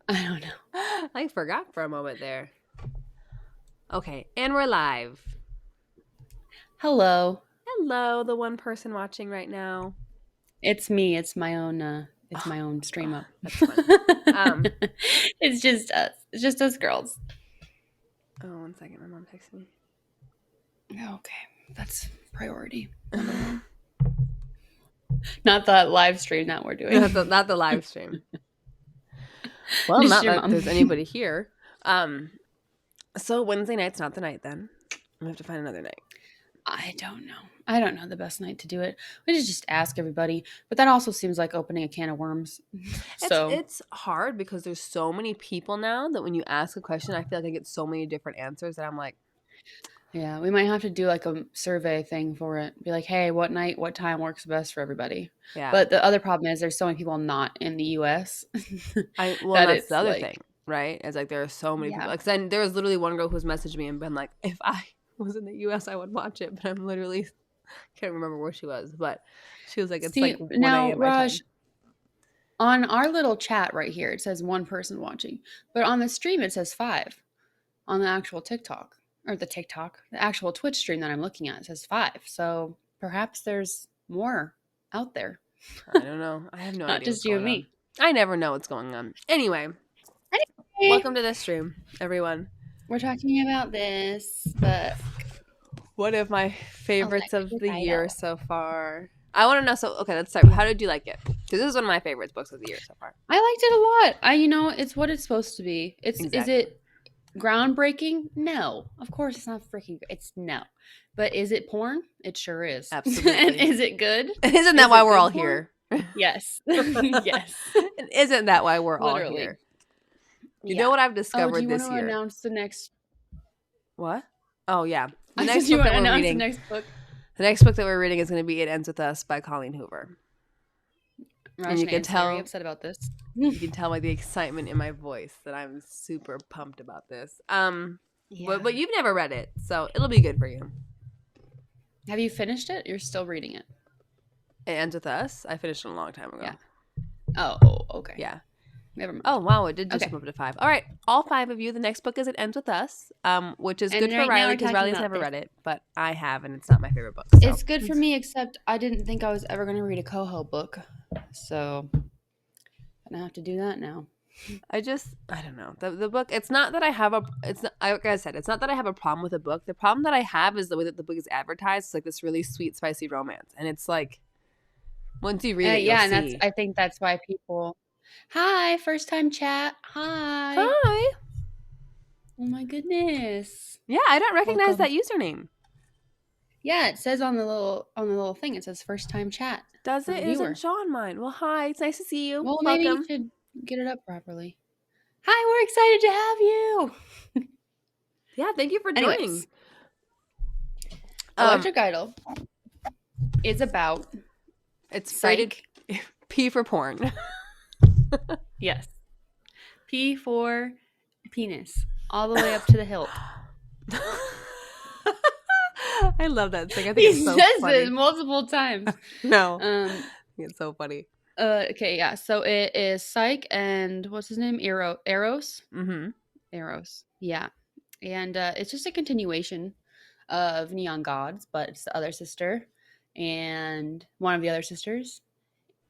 I don't know. I forgot for a moment there. Okay, and we're live. Hello. Hello, the one person watching right now. It's me. It's my own stream up. That's fun. It's just us. It's just us girls. Oh, 1 second. My mom texted me. Okay. That's priority. Not the live stream that we're doing. Not the live stream. Well, Just not your that mom. there's anybody here. So Wednesday night's not the night then. We have to find another night. I don't know. I don't know the best night to do it. We should just ask everybody. But that also seems like opening a can of worms. So It's hard because there's so many people now that when you ask a question, I feel like I get so many different answers that I'm like, yeah, we might have to do like a survey thing for it. Be like, hey, what night, what time works best for everybody? yeah. But the other problem is there's so many people not in the US. That's it's the other like, thing, right? It's like there are so many Yeah. people. Like then there was literally one girl who's messaged me and been like, if I was in the US, I would watch it, but I'm literally can't remember where she was. But she was like, it's See, like 1 now, a.m. my time. Raj, on our little chat right here, it says one person watching. But on the stream, it says 5. On the actual TikTok, or the actual Twitch stream that I'm looking at, it says 5. So perhaps there's more out there. I don't know. I have no idea. Not just what's you and going me. on. I never know what's going on. Anyway, welcome to the stream, everyone. We're talking about this book. One of my favorites of the title. year so far. I want to know. So, okay, let's start. How did you like it? Because this is one of my favorites books of the year so far. I liked it a lot. It's what it's supposed to be. Is Exactly. it groundbreaking? No, of course it's not freaking. It's no, but is it porn? It sure is. Absolutely. And is it good? Isn't that Is why it we're good all porn? here? Yes. Yes. And isn't that why we're all Literally. here? You know what I've discovered do you this want to year? announce the next? What? Oh yeah, the I next said you book want that to we're announce reading. the next book. The next book that we're reading is going to be "It Ends with Us" by Colleen Hoover. Raj you can Nance, very tell- upset about this. You can tell by the excitement in my voice that I'm super pumped about this. But you've never read it, so it'll be good for you. Have you finished it? You're still reading it. It Ends with Us. I finished it a long time ago. Yeah. Oh, okay. Yeah. Never mind. Oh wow, it did just Okay. jump up to 5. All right, all 5 of you. The next book is "It Ends with Us," which is And good for right now Rylie we're because talking Riley's about never this. read it, but I have, and it's not my favorite book. So. It's good for me, except I didn't think I was ever going to read a Coho book, so I'm gonna have to do that now. I don't know. The book, it's not that I have like I said, it's not that I have a problem with the book. The problem that I have is the way that the book is advertised. It's like this really sweet, spicy romance. And it's like, once you read it, Yeah, you'll and see. I think that's why people. Hi, first time chat. Hi. Hi. Oh my goodness. Yeah, I don't recognize Welcome. that username. Yeah, it says on the little thing. It says first time chat. Does For it? the It viewer. doesn't show on mine. Well, hi. It's nice to see you. Well, Welcome. maybe you should get it up properly. Hi, we're excited to have you. Yeah, thank you for joining. Anyways, Electric Idol is about It's psych. rated P for porn. Yes. P for penis. All the way up to the hilt. I love that thing. I think He it's so says funny. it multiple times. No, it's so funny. Okay, yeah. So it is Psych and what's his name? Eros. Mm-hmm. Eros. Yeah. And it's just a continuation of Neon Gods, but it's the other sister and one of the other sisters.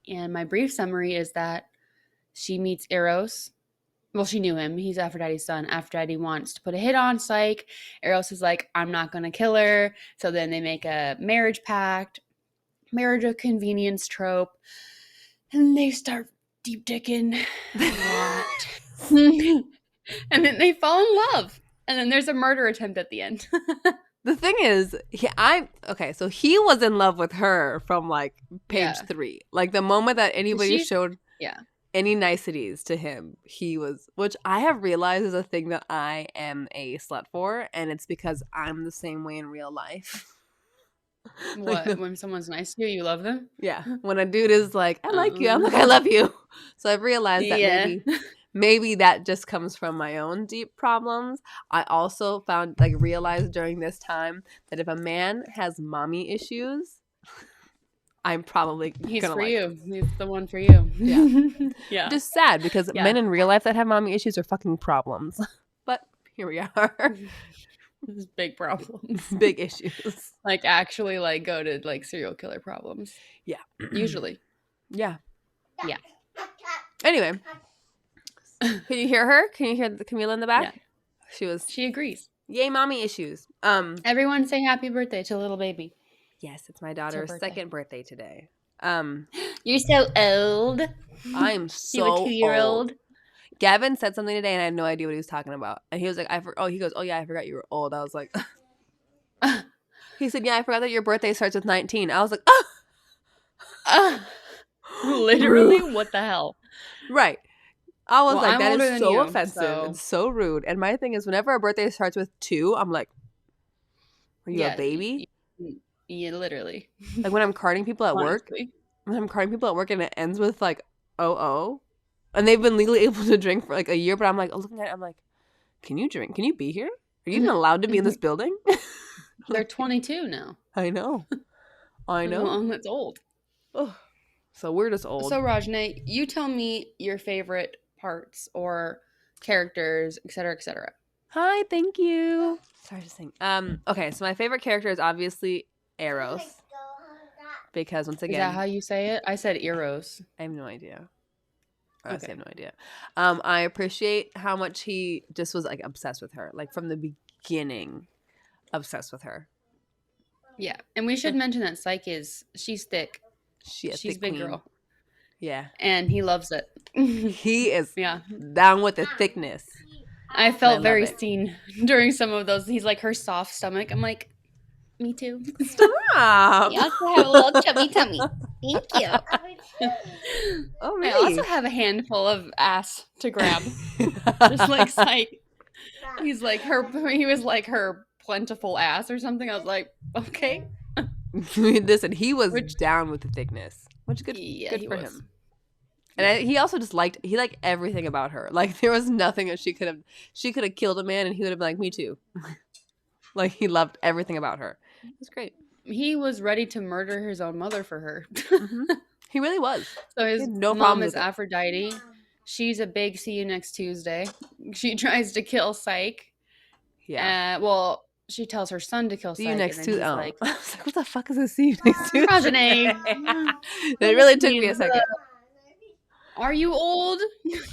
And my brief summary is that she meets Eros. Well, she knew him. He's Aphrodite's son. Aphrodite wants to put a hit on Psyche. Eros is like, I'm not going to kill her. So then they make a marriage pact, marriage of convenience trope. And they start deep dicking a lot. And then they fall in love. And then there's a murder attempt at the end. The thing is, so he was in love with her from like page 3. Like the moment that anybody showed any niceties to him, he was, which I have realized is a thing that I am a slut for, and it's because I'm the same way in real life. What? When someone's nice to you, you love them? Yeah. When a dude is like, I like you, I'm like, I love you. So I've realized that maybe that just comes from my own deep problems. I also realized during this time that if a man has mommy issues, I'm probably He's gonna for like you. He's the one for you. Yeah. Yeah. Just sad because men in real life that have mommy issues are fucking problems. But here we are. This is big problems. Big issues. Like actually like go to like serial killer problems. Yeah. Usually. Yeah. Yeah. Anyway. Can you hear her? Can you hear the Camila in the back? Yeah. She agrees. Yay, mommy issues. Everyone say happy birthday to little baby. Yes, it's my daughter's second birthday today. You're so old. I'm so You're a 2-year-old. Gavin said something today and I had no idea what he was talking about. And he was like, he goes, oh yeah, I forgot you were old. I was like, he said, yeah, I forgot that your birthday starts with 19. I was like, literally, what the hell? Right. I was like, that is so you, offensive and so rude. And my thing is, whenever a birthday starts with 2, I'm like, are you a baby? Yeah, literally. Like when I'm carding people at work, and it ends with like, oh, and they've been legally able to drink for like a year, but I'm like, looking at it, I'm like, can you drink? Can you be here? Are you even allowed to be in this building? They're 22 now. I know. That's old. Oh, so we're just old. So Rajne, you tell me your favorite parts or characters, etc., etc. Hi, thank you. Sorry to sing. Okay, so my favorite character is obviously Eros. Because once again, is that how you say it? I said Eros. I have no idea. I honestly have no idea. I appreciate how much he just was like obsessed with her, like from the beginning, obsessed with her. Yeah, and we should mention that she's thick. She's big queen. Girl. Yeah, and he loves it. He is down with the thickness. I felt very seen during some of those. He's like her soft stomach. I'm like, me too. Stop. You also have a little chubby tummy. Thank you. Oh, really? I also have a handful of ass to grab. Just like Psych. He was like her plentiful ass or something. I was like, okay. Listen, he was down with the thickness, which good for him. And he also just liked everything about her. Like there was nothing that she could have killed a man and he would have been like, me too. Like he loved everything about her. It was great. He was ready to murder his own mother for her. He really was. So his mom is Aphrodite. She's a big see you next Tuesday. She tries to kill Psych. Yeah. Well, she tells her son to kill Psych. See you next Tuesday. Like, I was like, what the fuck is a see you next Tuesday? Rajane. It really took me a second. Are you old?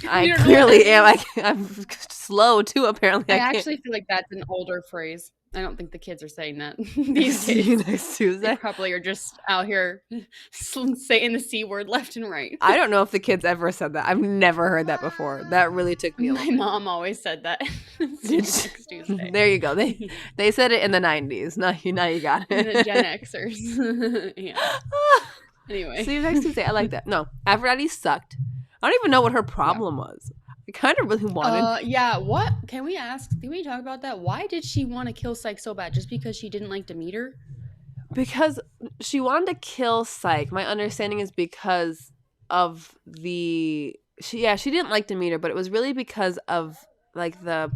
I clearly am. I'm slow too, apparently. I actually feel like that's an older phrase. I don't think the kids are saying that these days. See you next Tuesday. They probably are just out here saying the C word left and right. I don't know if the kids ever said that. I've never heard that before. That really took me a My mom always said that. Next Tuesday. There you go. They said it in the 90s. Now you got it. The Gen Xers. Yeah. Anyway. See you next Tuesday. I like that. No, Aphrodite sucked. I don't even know what her problem was. I kind of really wanted. Yeah. What? Can we talk about that? Why did she want to kill Psyche so bad? Just because she didn't like Demeter? Because she wanted to kill Psyche. My understanding is because of she didn't like Demeter, but it was really because of like the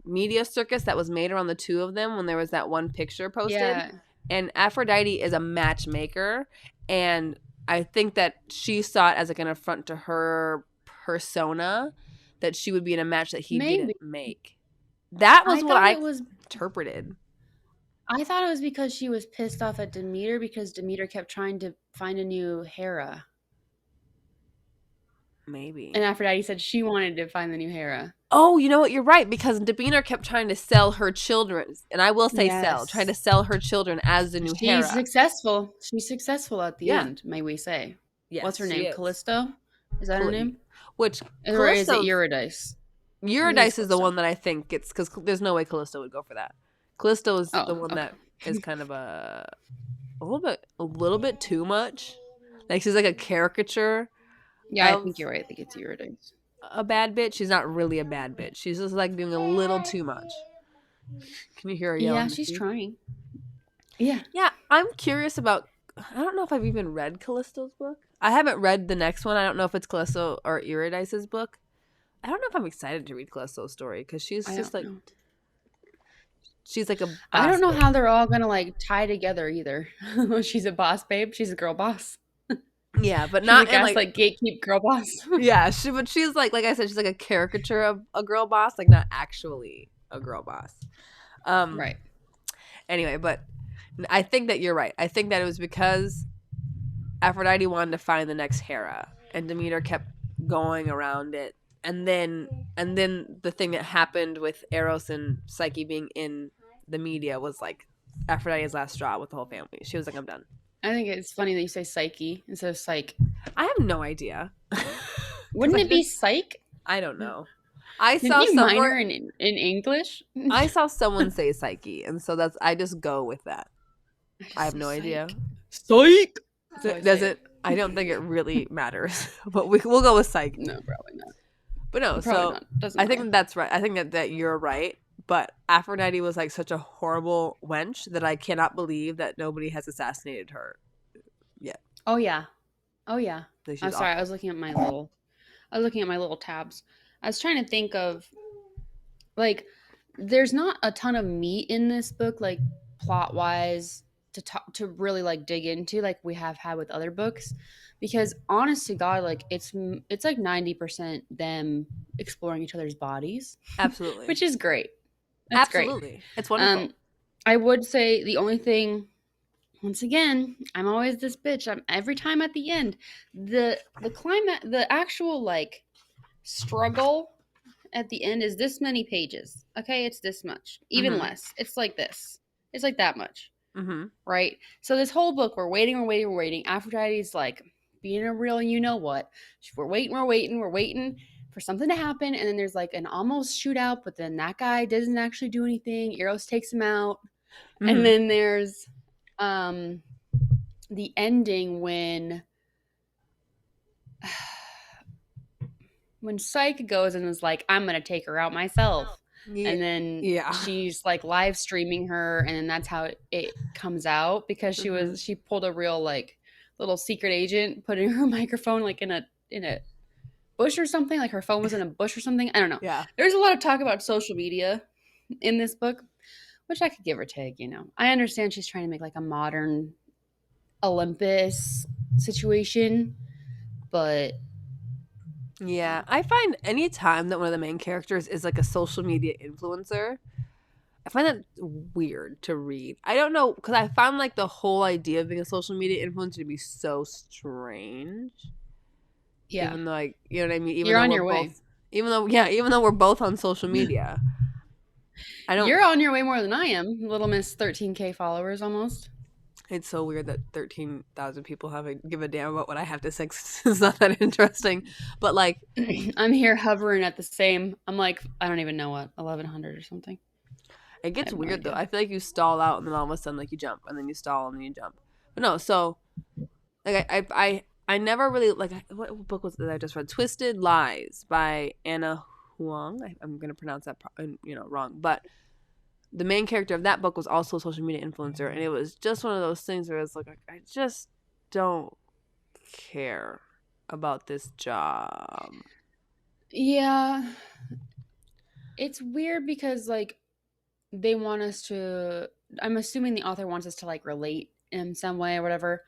media circus that was made around the two of them when there was that one picture posted. Yeah. And Aphrodite is a matchmaker, and I think that she saw it as like an affront to her persona that she would be in a match that he didn't make. That was what I interpreted. I thought it was because she was pissed off at Demeter because Demeter kept trying to find a new Hera. Maybe. And Aphrodite said she wanted to find the new Hera. Oh, you know what? You're right, because Demeter kept trying to sell her children, and I will say trying to sell her children as the new Hera. She's successful. She's successful at the end, may we say. Yes, what's her name? Callisto? Is that her name? Or is it Eurydice? Eurydice is the one that I think gets, because there's no way Callisto would go for that. Callisto is the one that is kind of a little bit too much. Like she's like a caricature. Yeah, I think you're right. I think it's Eurydice. A bad bitch. She's not really a bad bitch. She's just like doing a little too much. Can you hear her yelling? Yeah, she's trying. Yeah. Yeah, I'm curious about. I don't know if I've even read Callisto's book. I haven't read the next one. I don't know if it's Callisto or Eurydice's book. I don't know if I'm excited to read Callisto's story because she's just like. She's like a I boss don't know babe. how they're all gonna like tie together either. She's a boss babe. She's a girl boss. Yeah, but She's a not in like gaslight gatekeep girl boss. yeah, but she's like I said, she's like a caricature of a girl boss, like not actually a girl boss. Right. Anyway, but I think that you're right. I think that it was because Aphrodite wanted to find the next Hera, and Demeter kept going around it. And then the thing that happened with Eros and Psyche being in the media was like Aphrodite's last straw with the whole family. She was like, I'm done. I think it's funny that you say psyche instead of psych. I have no idea. Wouldn't it be psych? I don't know. I Didn't saw you minor somewhere in English? I saw someone say Psyche, and so I just go with that. I have no idea. Psych. Does it? I don't think it really matters, but we'll go with psych. No, probably not. But no, so I think that's right. I think that you're right. But Aphrodite was like such a horrible wench that I cannot believe that nobody has assassinated her yet. Oh yeah, I'm sorry. Awful. I was looking at my little tabs. I was trying to think of like there's not a ton of meat in this book, like plot wise, to really like dig into like we have had with other books, because honest to God, like it's like 90% them exploring each other's bodies. Absolutely. Which is great. That's absolutely great. It's wonderful. I would say the only thing, once again, I'm always this bitch. I'm every time at the end, the climate, the actual like struggle at the end is this many pages. Okay, it's this much, even less. It's like this. It's like that much. Right. So this whole book, we're waiting. Aphrodite's like being a real, you know what? We're waiting for something to happen, and then there's like an almost shootout, but then that guy doesn't actually do anything. Eros takes him out, and then there's the ending when Psyche goes and is like, I'm gonna take her out myself. Yeah. And then she's like live streaming her, and then that's how it comes out, because she pulled a real like little secret agent, putting her microphone like in a bush or something, like her phone was in a bush or something. I don't know. Yeah. There's a lot of talk about social media in this book, which I could give or take, you know. I understand she's trying to make like a modern Olympus situation, but yeah, I find any time that one of the main characters is like a social media influencer, I find that weird to read. I don't know, because I found like the whole idea of being a social media influencer to be so strange. Yeah. Even though, like, you know what I mean? You're on your way. Even though we're both on social media. You're on your way more than I am. Little Miss 13K followers almost. It's so weird that 13,000 people give a damn about what I have to say. It's not that interesting. But like, I'm here hovering at the same. I'm like, I don't even know what, 1,100 or something. It gets weird though. I feel like you stall out and then all of a sudden like you jump, and then you stall and then you jump. But no, so like I never really like, what book was it that I just read? Twisted Lies by Anna Huang. I'm gonna pronounce that wrong, but the main character of that book was also a social media influencer, and it was just one of those things where it's like, I just don't care about this job. Yeah. It's weird because like they want us to, I'm assuming the author wants us to like relate in some way or whatever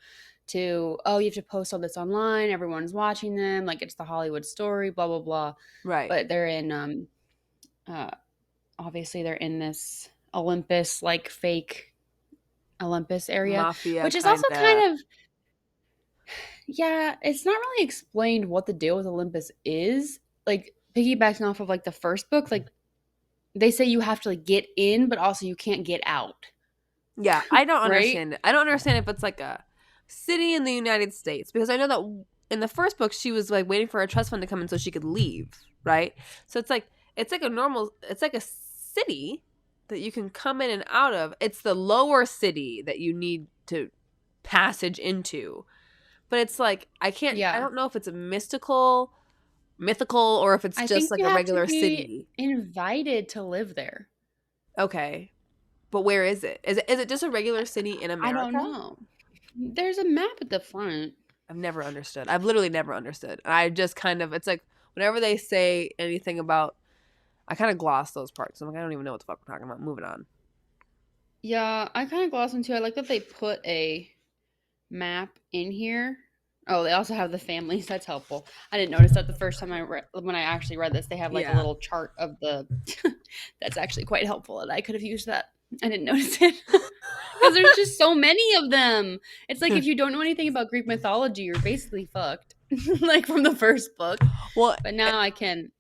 to, oh, you have to post all this online, everyone's watching them, like it's the Hollywood story, blah blah blah. Right. But they're in obviously they're in this Olympus, like fake Olympus area, mafia, which is also kind of, yeah, it's not really explained what the deal with Olympus is. Like piggybacking off of like the first book, like they say you have to like get in, but also you can't get out. Yeah, I don't understand it. I don't understand if it's like a city in the United States, because I know that in the first book she was like waiting for a trust fund to come in so she could leave, right? So it's like a city that you can come in and out of. It's the lower city that you need to passage into. But it's like, I don't know if it's a mythical, or if it's just like a regular city. Invited to live there. Okay. But where is it? Is it just a regular city in America? I don't know. There's a map at the front. I've never understood. I've literally never understood. I just kind of, it's like whenever they say anything about, I kind of gloss those parts. I'm like, I don't even know what the fuck we're talking about. Moving on. Yeah, I kind of glossed into. I like that they put a map in here. Oh, they also have the families. That's helpful. I didn't notice that the first time when I actually read this, they have like a Yeah. little chart of the. That's actually quite helpful, and I could have used that. I didn't notice it because there's just so many of them. It's like if you don't know anything about Greek mythology, you're basically fucked, like from the first book. Well, But now I can.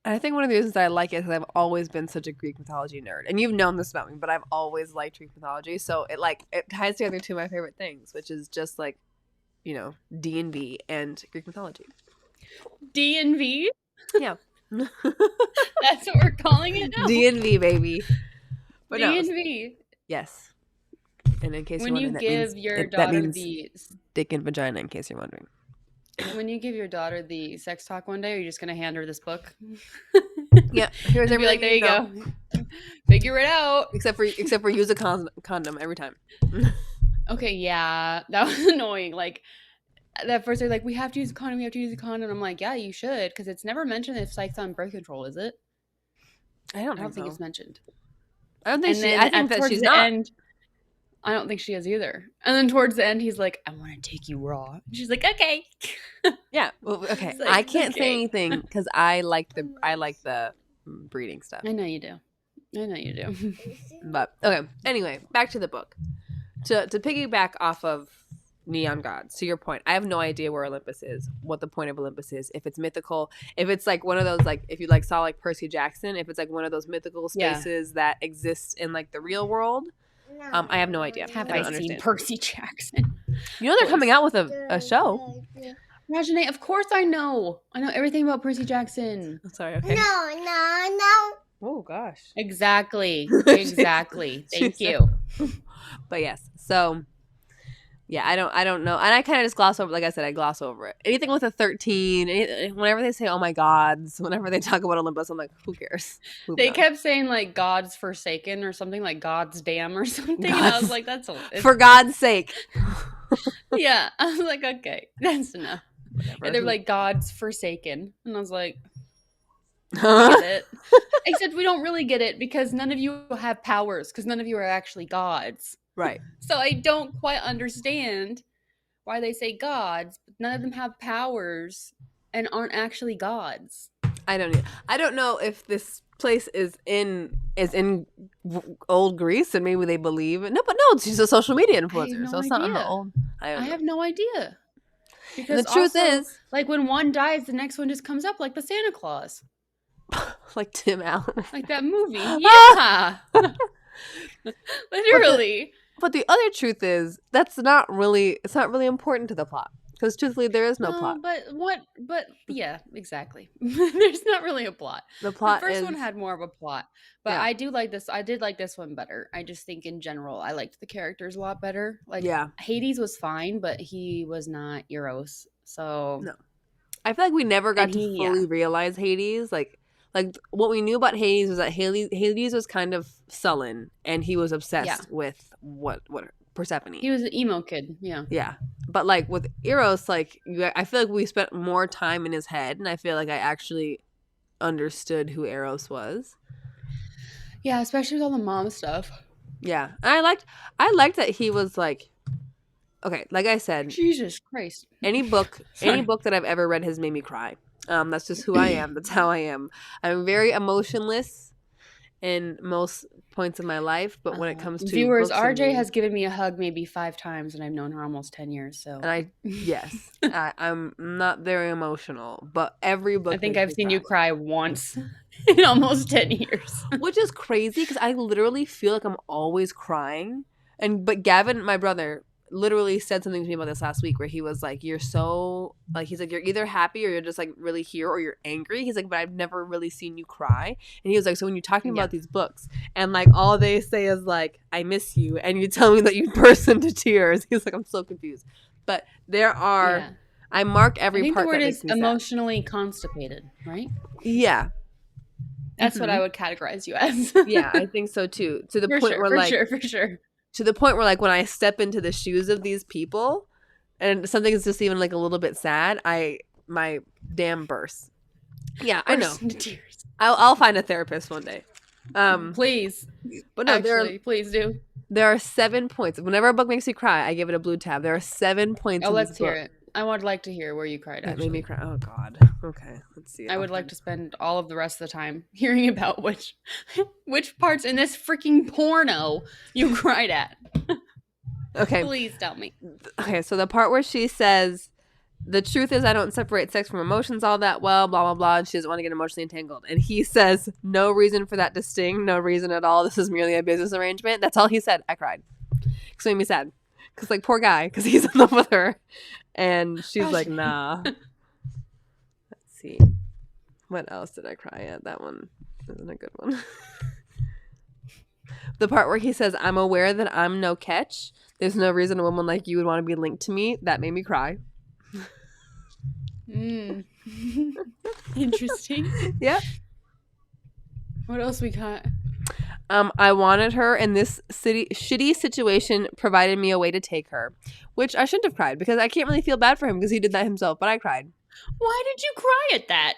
I think one of the reasons I like it is I've always been such a Greek mythology nerd, and you've known this about me, but I've always liked Greek mythology. So it ties together two of my favorite things, which is just like, D&V and Greek mythology. D&V? Yeah. That's what we're calling it now. D&V, baby. But D&V. No, yes. And in case when you're wondering, you give your that daughter means the dick and vagina, in case you're wondering. when you give your daughter the sex talk one day, are you just gonna hand her this book? Yeah, here's everything. Be like, there you go. Figure it out. Except for use a condom every time. Okay, yeah, that was annoying. Like that first, they're like, we have to use a condom. We have to use a condom. I'm like, yeah, you should, because it's never mentioned if Psyche's on birth control, is it? I don't think it's mentioned. I don't think I think that she's not. End, I don't think she is either. And then towards the end, he's like, I want to take you raw. And she's like, okay. Yeah. Well, okay. Like, I can't say anything because I like the breeding stuff. I know you do. But okay. Anyway, back to the book. To piggyback off of Neon Gods, to your point, I have no idea where Olympus is, what the point of Olympus is, if it's mythical, if it's like one of those, like if you like saw like Percy Jackson, if it's like one of those mythical spaces that exist in like the real world. I have no idea. Have I seen Percy Jackson? You know they're coming out with a show. Regine, of course I know. I know everything about Percy Jackson. I'm sorry, okay. No. Oh gosh. Exactly. Thank you. But yes, so yeah, I don't know, and I kind of just gloss over. Like I said, I gloss over it. Anything with a 13, whenever they say "oh my gods," whenever they talk about Olympus, I'm like, who cares? They kept saying like "God's forsaken" or something, like "God's damn" or something, and I was like, "That's for God's sake." Yeah, I was like, okay, that's enough. And they're like, "God's forsaken," and I was like, I get it. Except we don't really get it because none of you have powers because none of you are actually gods. Right. So I don't quite understand why they say gods, but none of them have powers and aren't actually gods. I don't know if this place is in old Greece and maybe they believe it. No, but no, she's a social media influencer, so it's not in the old. I have no idea. Because the truth is, like when one dies, the next one just comes up like the Santa Claus. Like Tim Allen. Like that movie. Yeah. Literally. But the other truth is it's not really important to the plot. Because truthfully, there is no plot. But yeah, exactly. There's not really a plot. The first one had more of a plot. But yeah. I did like this one better. I just think in general, I liked the characters a lot better. Like Hades was fine, but he was not Eros. So no. I feel like we never got to fully realize Hades. Like what we knew about Hades was that Hades was kind of sullen and he was obsessed with what Persephone. He was an emo kid. Yeah. Yeah. But like with Eros, like I feel like we spent more time in his head, and I feel like I actually understood who Eros was. Yeah, especially with all the mom stuff. Yeah. And I liked that he was like, okay, like I said, Jesus Christ. Any book that I've ever read has made me cry. That's just who I am. That's how I am. I'm very emotionless in most points of my life, but when it comes to viewers, RJ has given me a hug maybe 5 times, and I've known her almost 10 years. So, and I'm not very emotional, but every book. I think I've seen you cry once in almost 10 years, which is crazy because I literally feel like I'm always crying. But Gavin, my brother, literally said something to me about this last week where he was like, you're so like, he's like, you're either happy or you're just like really here or you're angry. He's like, but I've never really seen you cry. And he was like, so when you're talking about these books and like all they say is like, I miss you, and you tell me that you burst into tears, he's like, I'm so confused. But there are I mark every part. I think the word is emotionally constipated, right? Yeah. That's what I would categorize you as. Yeah, I think so too. To the point where for sure. To the point where, like, when I step into the shoes of these people and something is just even, like, a little bit sad, my damn bursts. Yeah, I know. Into tears. I'll find a therapist one day. Please. But no, please do. There are 7 points. Whenever a book makes me cry, I give it a blue tab. There are 7 points in this book. Let's hear it. I would like to hear where you cried, actually. It made me cry. Oh, God. Okay, let's see. I would like to spend all of the rest of the time hearing about which parts in this freaking porno you cried at. Okay. Please tell me. Okay, so the part where she says, the truth is I don't separate sex from emotions all that well, blah, blah, blah, and she doesn't want to get emotionally entangled. And he says, no reason for that to sting, no reason at all. This is merely a business arrangement. That's all he said. I cried. Because it made me sad. Because, like, poor guy, because he's in love with her. And she's like, nah. Let's see. What else did I cry at? That one isn't a good one. The part where he says, I'm aware that I'm no catch. There's no reason a woman like you would want to be linked to me. That made me cry. Interesting. Yep. What else we got? I wanted her, and this shitty situation provided me a way to take her, which I shouldn't have cried because I can't really feel bad for him because he did that himself, but I cried. Why did you cry at that?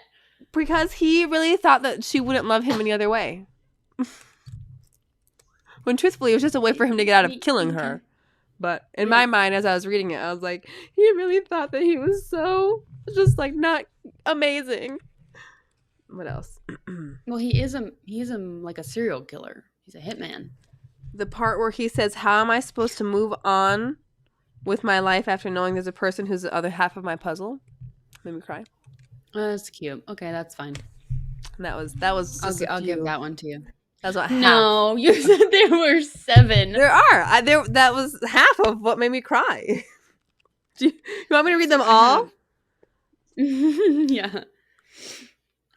Because he really thought that she wouldn't love him any other way. When truthfully, it was just a way for him to get out of killing her. But in my mind, as I was reading it, I was like, he really thought that he was so just like not amazing. What else? Well, he is like a serial killer. He's a hitman. The part where he says, how am I supposed to move on with my life after knowing there's a person who's the other half of my puzzle? Made me cry. That's cute. Okay, that's fine. And that was I'll give that one to you. That was what no, half. You said there were 7. There are. That was half of what made me cry. You want me to read them all? Yeah.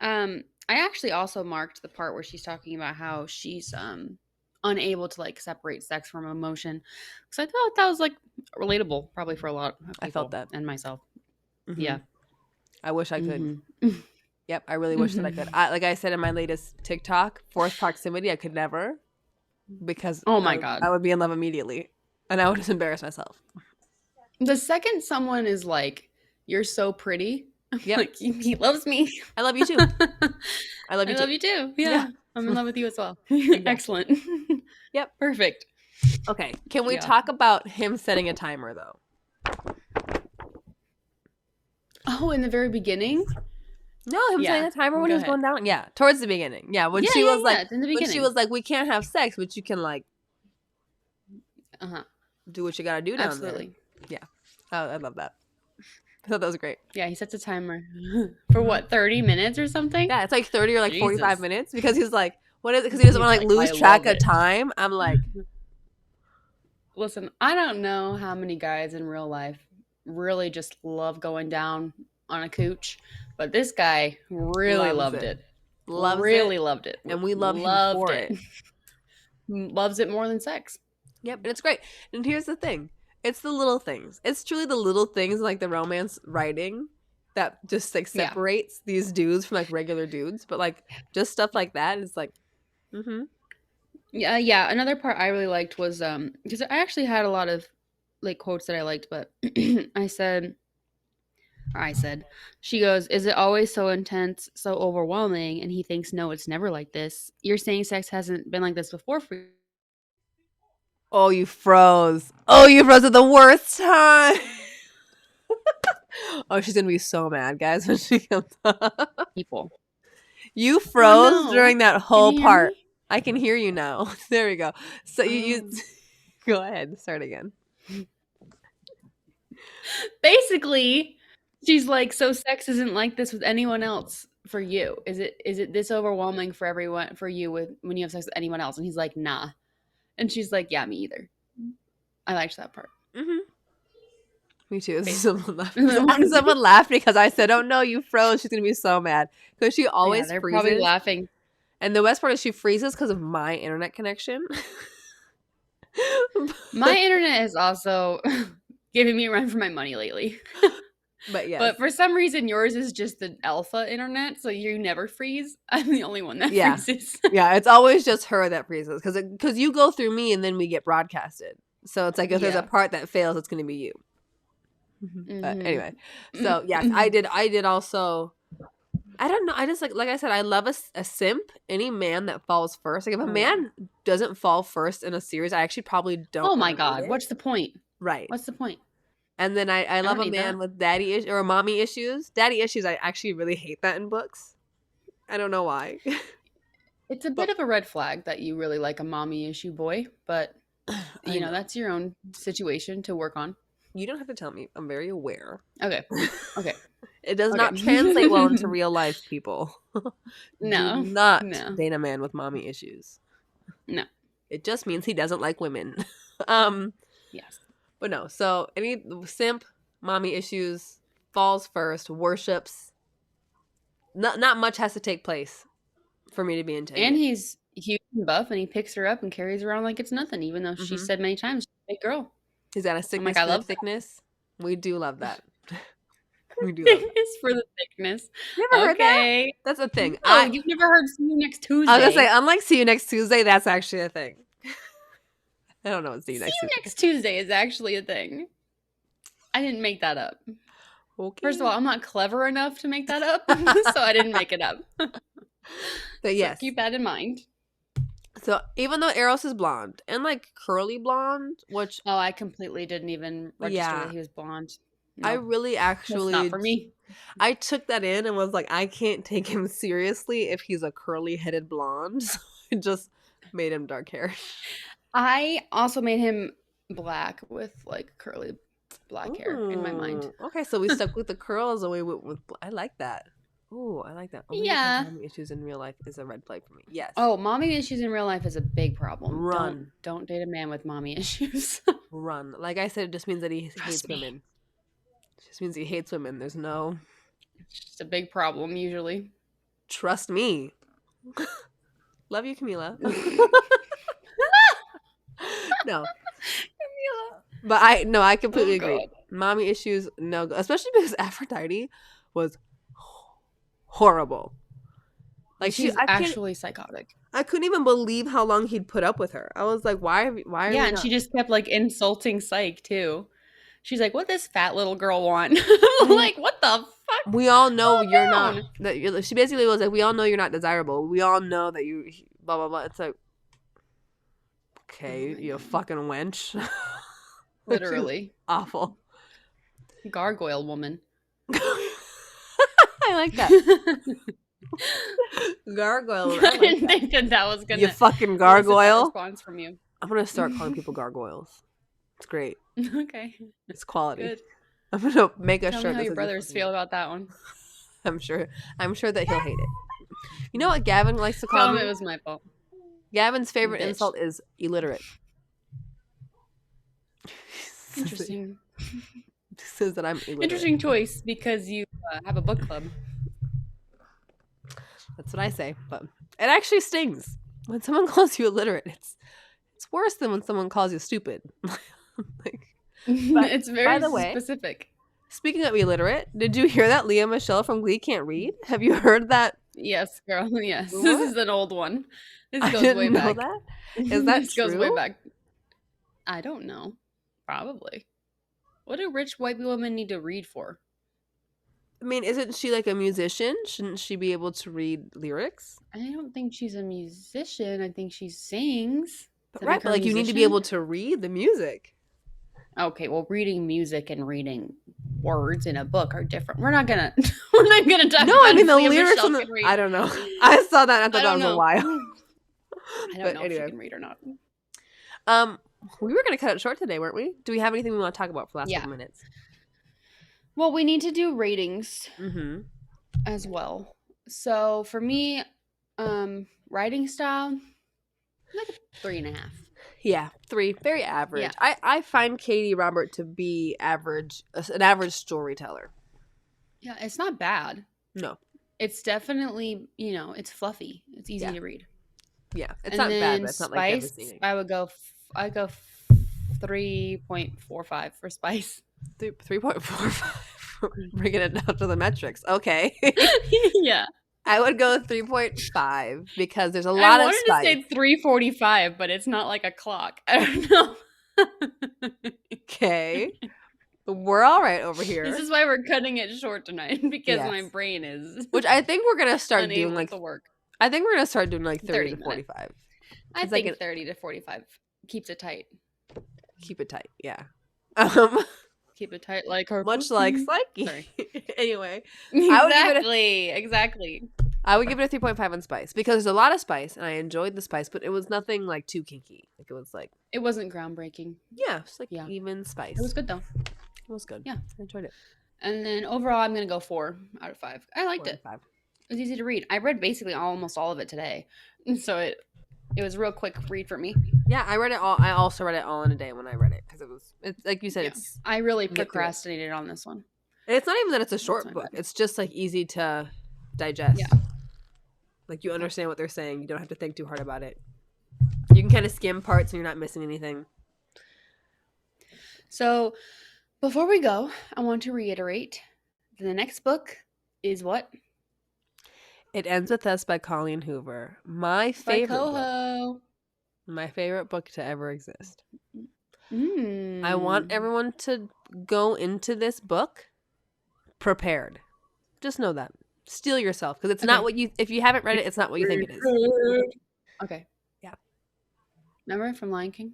I actually also marked the part where she's talking about how she's unable to like separate sex from emotion, because I thought that was like relatable, probably for a lot of people. I felt that, and myself. Mm-hmm. Yeah. I wish I could. Mm-hmm. Yep, I really wish that I could. Like I said in my latest TikTok, forced proximity, I could never, because oh my God, I would be in love immediately, and I would just embarrass myself. The second someone is like, "You're so pretty," yep, like he loves me. I love you too. I love you too. I love you too. Yeah. I'm in love with you as well. Excellent. Yep, perfect. Okay, can we talk about him setting a timer though? Oh, in the very beginning? No, him setting a timer when he was going down. Yeah, towards the beginning. Yeah, when she was like, in the beginning. When she was like, we can't have sex, but you can like, do what you gotta do down there. Yeah, I love that. I thought that was great. Yeah, he sets a timer for what, 30 minutes or something? Yeah, it's like 30 or like 45 minutes because he's like, what is it? Because he doesn't want to like lose track of time. I'm like, listen, I don't know how many guys in real life really just love going down on a cooch, but this guy really loved it. Loved it. And we love him for it. Loves it more than sex. Yep, and it's great. And here's the thing. It's the little things. It's truly the little things like the romance writing that just like separates these dudes from like regular dudes. But like just stuff like that is like, Yeah. Another part I really liked was because I actually had a lot of like quotes that I liked, but I said, she goes, is it always so intense, so overwhelming? And he thinks, no, it's never like this. You're saying sex hasn't been like this before for you. Oh, you froze. Oh, you froze at the worst time. Oh, she's going to be so mad, guys, when she comes up. People. You froze during that whole part. I can hear you now. There we go. So you go ahead. Start again. Basically, she's like, so sex isn't like this with anyone else for you. Is it this overwhelming for everyone, for you when you have sex with anyone else? And he's like, nah. And she's like, yeah, me either. I liked that part. Me too. Someone laughed because I said, oh no, you froze. She's going to be so mad. Because she always they're freezes. Probably laughing. And the best part is she freezes because of my internet connection. My internet is also giving me a run for my money lately. But for some reason, yours is just the alpha internet, so you never freeze. I'm the only one that freezes. Yeah, it's always just her that freezes because you go through me and then we get broadcasted. So it's like if there's a part that fails, it's going to be you. But anyway, so yes, I did also I don't know. I just like I said, I love a simp. Any man that falls first. Like if a man doesn't fall first in a series, I actually probably don't. Oh my god, what's the point? Right. What's the point? And then I love a man with daddy issues or mommy issues. Daddy issues, I actually really hate that in books. I don't know why. It's a bit of a red flag that you really like a mommy issue boy, but you know, that's your own situation to work on. You don't have to tell me. I'm very aware. Okay. Okay. It does not translate well into real life, people. No. Do not date a man with mommy issues. No. It just means he doesn't like women. Yes. But no. So any simp, mommy issues, falls first, worships. Not much has to take place for me to be intended. And he's huge and buff, and he picks her up and carries her around like it's nothing, even though she said many times, she's a big girl. He's got a sickness for the thickness. We do love that. We do love that. For the thickness. You ever heard that? That's a thing. Oh, you've never heard See You Next Tuesday. I was going to say, unlike See You Next Tuesday, that's actually a thing. I don't know what See You Next Tuesday is actually a thing. I didn't make that up. Okay. First of all, I'm not clever enough to make that up, so I didn't make it up. But yes. So keep that in mind. So even though Eros is blonde and like curly blonde, which I completely didn't even register that he was blonde. No, I really actually that's not for me. I took that in and was like, I can't take him seriously if he's a curly headed blonde. So I just made him dark hair. I also made him black with like curly black hair in my mind. Okay, so we stuck with the curls and we went with I like that. Ooh, I like that. Mommy issues in real life is a red flag for me. Yes. Oh, mommy issues in real life is a big problem. Run. Don't date a man with mommy issues. Run. Like I said, it just means that he hates women. It just means he hates women. There's no... It's just a big problem, usually. Trust me. Love you, Camila. No. Camila. But I completely agree. Mommy issues, no. Especially because Aphrodite was horrible. Like she's actually psychotic. I couldn't even believe how long he'd put up with her. I was like, why are yeah, and she just kept like insulting Psyche too. She's like, what does fat little girl want? I'm like, what the fuck? We all know you're not she basically was like, we all know you're not desirable. We all know that you blah blah blah. It's like, okay, you fucking wench. Literally. Awful. Gargoyle woman. I like that. Gargoyle. I didn't think that was gonna. You fucking gargoyle. Response from you. I'm gonna start calling people gargoyles. It's great. Okay. It's quality. Good. I'm gonna make a Tell shirt. Me how your brothers feel about that one. I'm sure that he'll hate it. You know what Gavin likes to call Tell me? him it was my fault. Gavin's favorite insult is illiterate. Interesting. Says that I'm illiterate. Interesting choice because you have a book club. That's what I say, but it actually stings when someone calls you illiterate. It's worse than when someone calls you stupid. It's very specific. Speaking of illiterate, did you hear that Leah Michelle from Glee can't read? Have you heard that? Yes, girl. Yes, what? This is an old one. This goes way know back. That? Is that this true? Goes way back. I don't know. Probably. What do rich white women need to read for? I mean, isn't she like a musician? Shouldn't she be able to read lyrics? I don't think she's a musician. I think she sings. But right, but like you need to be able to read the music. Okay, well, reading music and reading words in a book are different. We're not gonna talk. No, I mean the lyrics. I don't know. I saw that. I thought that was a while. I don't know if she can read or not. We were gonna cut it short today, weren't we? Do we have anything we want to talk about for the last couple minutes? Well, we need to do ratings as well. So for me, writing style, like a 3.5. Yeah, 3. Very average. Yeah. I find Katie Robert to be average, an average storyteller. Yeah, it's not bad. No. It's definitely, it's fluffy. It's easy to read. Yeah, it's not bad, but it's not like devastating. I go 3.45 for Spice. 3.45. Bringing it down to the metrics. Okay. Yeah. I would go 3.5 because there's a lot of Spice. I wanted to say 3:45, but it's not like a clock. I don't know. Okay. We're all right over here. This is why we're cutting it short tonight, because my brain is. Which I think we're gonna start doing like. To work. I think we're gonna start doing like 30 to 45. I think 30 to 45 keeps it tight. Keep it tight, yeah. Keep it tight like her. Much like Psyche. Sorry. Anyway. Exactly. I would give it a 3.5 on spice because there's a lot of spice and I enjoyed the spice, but it was nothing like too kinky. Like it was like. It wasn't groundbreaking. Yeah, it's like even spice. It was good though. It was good. Yeah. I enjoyed it. And then overall, I'm going to go 4 out of 5. I liked it. 5. It was easy to read. I read basically almost all of it today. So it was a real quick read for me. Yeah, I read it all. I also read it all in a day when I read it because it's like you said, it's. I really procrastinated on this one. And it's not even that it's a short book. It's just like easy to digest. Yeah. Like you understand what they're saying. You don't have to think too hard about it. You can kind of skim parts and you're not missing anything. So before we go, I want to reiterate the next book is what? It Ends With Us by Colleen Hoover. My favorite book. My favorite book to ever exist. I want everyone to go into this book prepared. Just know that. Steel yourself because it's not what you. If you haven't read it, it's not what you think it is. Okay. Yeah. Remember from Lion King?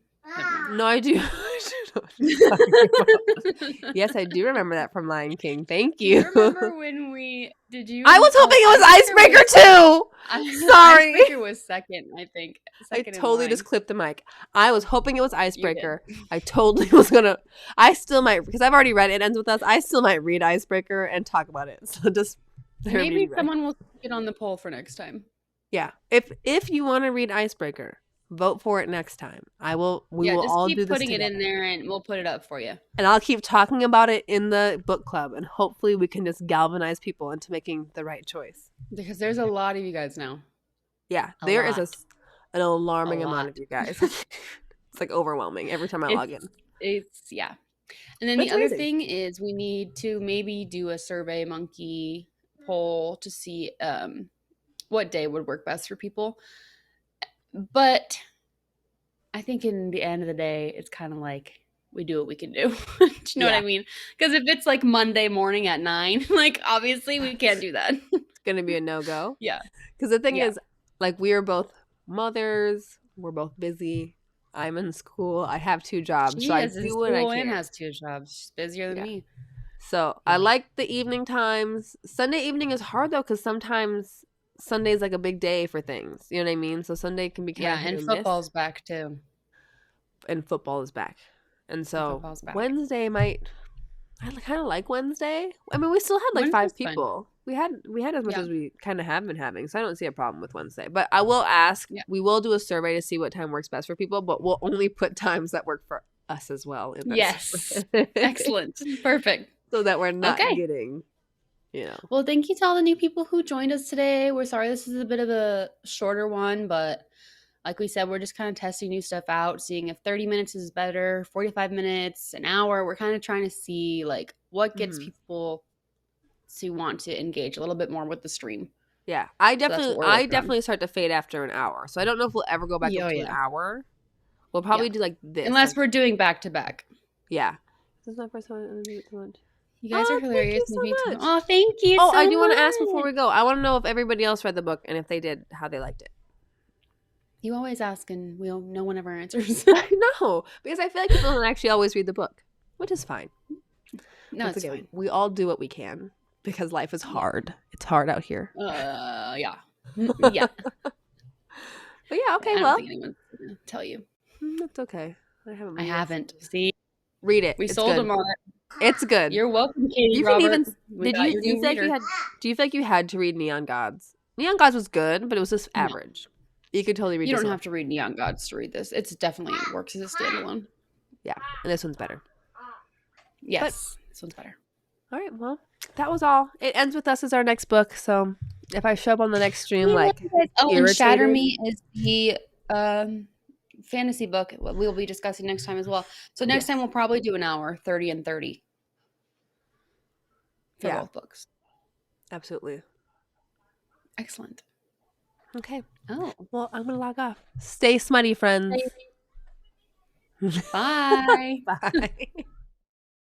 No, I do. Yes, I do remember that from Lion King. Thank you. Do you remember when we did you? I was hoping it was Icebreaker too. Sorry, Icebreaker was second. I think. Second I totally just clipped the mic. I was hoping it was Icebreaker. I totally was gonna. I still might because I've already read It Ends With Us. I still might read Icebreaker and talk about it. So just maybe someone will get on the poll for next time. Yeah, if you want to read Icebreaker. Vote for it next time. We will all do this together. Just keep putting it in there and we'll put it up for you. And I'll keep talking about it in the book club and hopefully we can just galvanize people into making the right choice. Because there's a lot of you guys now. Yeah, there is an alarming amount of you guys. It's like overwhelming every time I log in. It's And then the other thing is we need to maybe do a Survey Monkey poll to see what day would work best for people. But I think in the end of the day, it's kind of like we do what we can do. Do you know what I mean? Because if it's like Monday morning at 9, like obviously we can't do that. It's going to be a no-go. Yeah. Because the thing is, like we are both mothers. We're both busy. I'm in school. I have 2 jobs. She so I do what I can. And has 2 jobs. She's busier than me. So I like the evening times. Sunday evening is hard though because sometimes Sunday's like a big day for things. You know what I mean? So Sunday can be kind of and football's back too. And football is back. And so Wednesday I kind of like Wednesday. I mean, we still had like Wednesday's 5 people. Fun. We had as much as we kind of have been having. So I don't see a problem with Wednesday. But I will ask, we will do a survey to see what time works best for people, but we'll only put times that work for us as well. Yes. Excellent. Perfect. So that we're not getting... Well, thank you to all the new people who joined us today. We're sorry this is a bit of a shorter one, but like we said, we're just kind of testing new stuff out, seeing if 30 minutes is better, 45 minutes, an hour. We're kind of trying to see like what gets people to want to engage a little bit more with the stream. Yeah, I definitely start to fade after an hour. So I don't know if we'll ever go back up to an hour. We'll probably do like this. Unless we're doing back to back. Yeah. This is my first time. You guys are hilarious. Thank you so much. Oh, thank you so much. I do want to ask before we go. I want to know if everybody else read the book and if they did, how they liked it. You always ask and no one ever answers. I know. Because I feel like people don't actually always read the book, which is fine. No, it's fine. We all do what we can because life is hard. It's hard out here. Yeah. Yeah. But yeah, okay, I don't think anyone's going to tell you. That's okay. I haven't. See? Read it. We sold them on it. It's good. You're welcome, Katie. Do you feel like you had to read Neon Gods? Neon Gods was good, but it was just average. You could totally read. You don't have to read Neon Gods to read this. It's definitely works as a standalone. Yeah, and this one's better. Yes, this one's better. All right, well, that was all. It Ends With Us as our next book. So if I show up on the next stream, and Shatter Me is the fantasy book we'll be discussing next time as well. So next time we'll probably do an hour, 30 and 30 for both books. Absolutely. Excellent. Okay. Oh. Well, I'm going to log off. Stay smutty, friends. Bye. Bye.